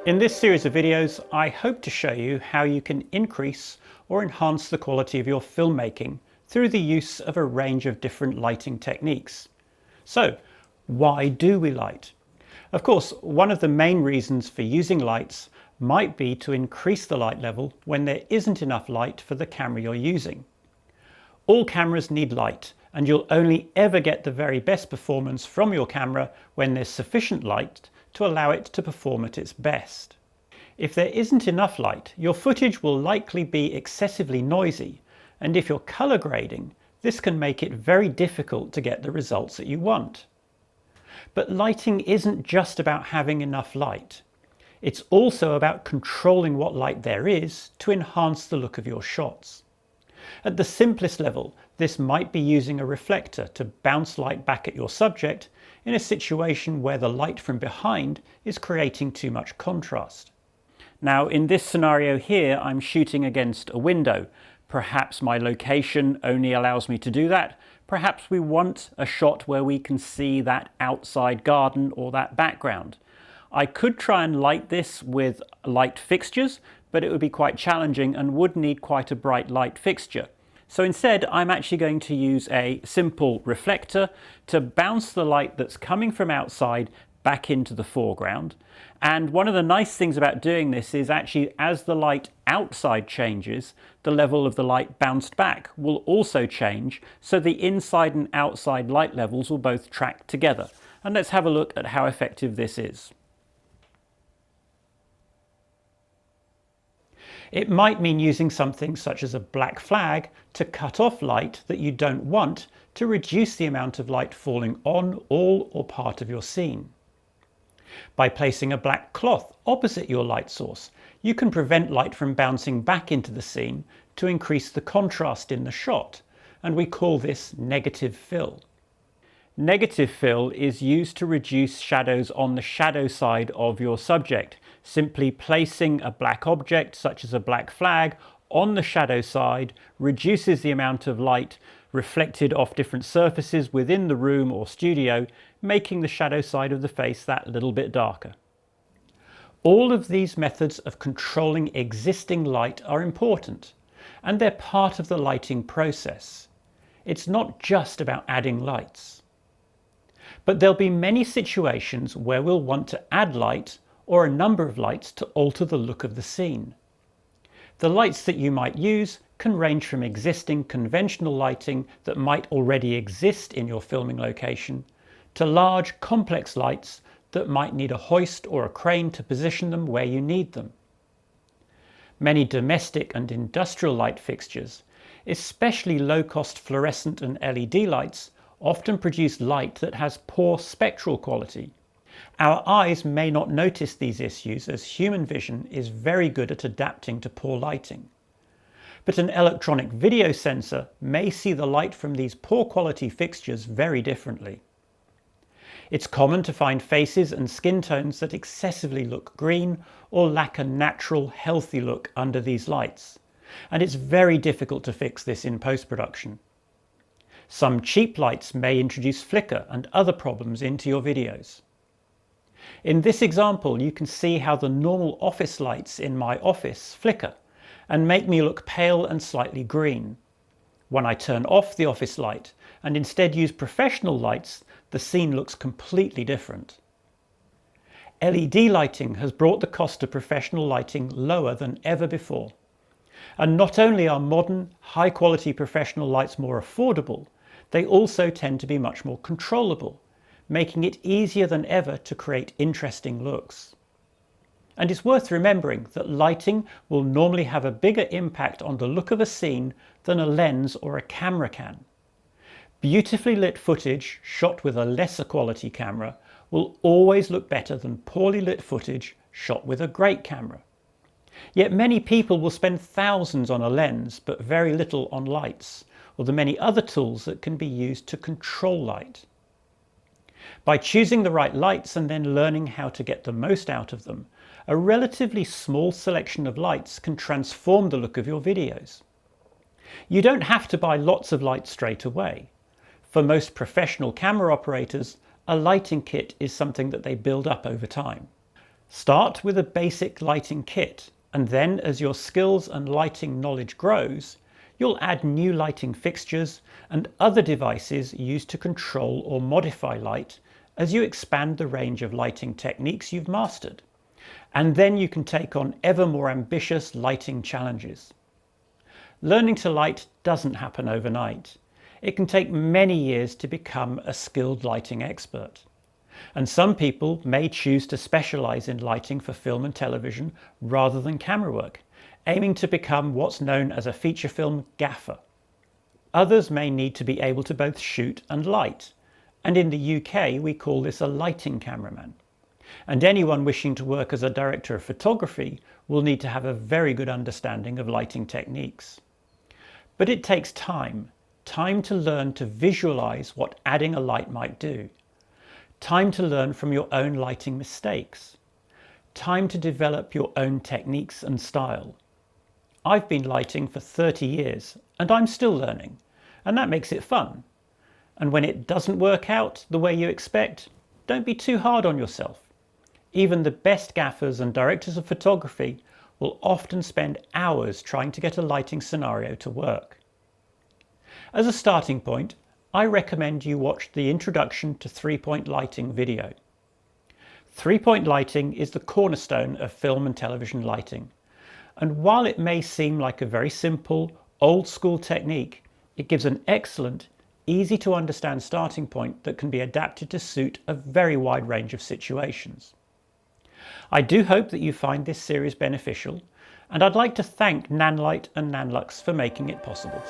In this series of videos, I hope to show you how you can increase or enhance the quality of your filmmaking through the use of a range of different lighting techniques. So, why do we light? Of course, one of the main reasons for using lights might be to increase the light level when there isn't enough light for the camera you're using. All cameras need light, and you'll only ever get the very best performance from your camera when there's sufficient light to allow it to perform at its best. If there isn't enough light, your footage will likely be excessively noisy, and if you're color grading, this can make it very difficult to get the results that you want. But lighting isn't just about having enough light. It's also about controlling what light there is to enhance the look of your shots. At the simplest level, this might be using a reflector to bounce light back at your subject in a situation where the light from behind is creating too much contrast. Now, in this scenario here, I'm shooting against a window. Perhaps my location only allows me to do that. Perhaps we want a shot where we can see that outside garden or that background. I could try and light this with light fixtures, but it would be quite challenging and would need quite a bright light fixture. So instead, I'm actually going to use a simple reflector to bounce the light that's coming from outside back into the foreground. And one of the nice things about doing this is actually as the light outside changes, the level of the light bounced back will also change, so the inside and outside light levels will both track together. And let's have a look at how effective this is. It might mean using something such as a black flag to cut off light that you don't want to reduce the amount of light falling on all or part of your scene. By placing a black cloth opposite your light source, you can prevent light from bouncing back into the scene to increase the contrast in the shot, and we call this negative fill. Negative fill is used to reduce shadows on the shadow side of your subject. Simply placing a black object, such as a black flag, on the shadow side reduces the amount of light reflected off different surfaces within the room or studio, making the shadow side of the face that little bit darker. All of these methods of controlling existing light are important, and they're part of the lighting process. It's not just about adding lights. But there'll be many situations where we'll want to add light or a number of lights to alter the look of the scene. The lights that you might use can range from existing conventional lighting that might already exist in your filming location to large complex lights that might need a hoist or a crane to position them where you need them. Many domestic and industrial light fixtures, especially low-cost fluorescent and LED lights, often produce light that has poor spectral quality. Our eyes may not notice these issues as human vision is very good at adapting to poor lighting. But an electronic video sensor may see the light from these poor quality fixtures very differently. It's common to find faces and skin tones that excessively look green or lack a natural, healthy look under these lights, and it's very difficult to fix this in post-production. Some cheap lights may introduce flicker and other problems into your videos. In this example, you can see how the normal office lights in my office flicker and make me look pale and slightly green. When I turn off the office light and instead use professional lights, the scene looks completely different. LED lighting has brought the cost of professional lighting lower than ever before. And not only are modern, high-quality professional lights more affordable, they also tend to be much more controllable, making it easier than ever to create interesting looks. And it's worth remembering that lighting will normally have a bigger impact on the look of a scene than a lens or a camera can. Beautifully lit footage shot with a lesser quality camera will always look better than poorly lit footage shot with a great camera. Yet many people will spend thousands on a lens but very little on lights, or the many other tools that can be used to control light. By choosing the right lights and then learning how to get the most out of them, a relatively small selection of lights can transform the look of your videos. You don't have to buy lots of lights straight away. For most professional camera operators, a lighting kit is something that they build up over time. Start with a basic lighting kit, and then as your skills and lighting knowledge grows, you'll add new lighting fixtures and other devices used to control or modify light as you expand the range of lighting techniques you've mastered. And then you can take on ever more ambitious lighting challenges. Learning to light doesn't happen overnight. It can take many years to become a skilled lighting expert. And some people may choose to specialize in lighting for film and television rather than camera work, aiming to become what's known as a feature film gaffer. Others may need to be able to both shoot and light, and in the UK we call this a lighting cameraman. And anyone wishing to work as a director of photography will need to have a very good understanding of lighting techniques. But it takes time to learn to visualize what adding a light might do, time to learn from your own lighting mistakes, time to develop your own techniques and style. I've been lighting for 30 years and I'm still learning, and that makes it fun. And when it doesn't work out the way you expect, don't be too hard on yourself. Even the best gaffers and directors of photography will often spend hours trying to get a lighting scenario to work. As a starting point, I recommend you watch the Introduction to Three-Point Lighting video. Three-point lighting is the cornerstone of film and television lighting, and while it may seem like a very simple, old-school technique, it gives an excellent, easy to understand starting point that can be adapted to suit a very wide range of situations. I do hope that you find this series beneficial, and I'd like to thank Nanlite and Nanlux for making it possible.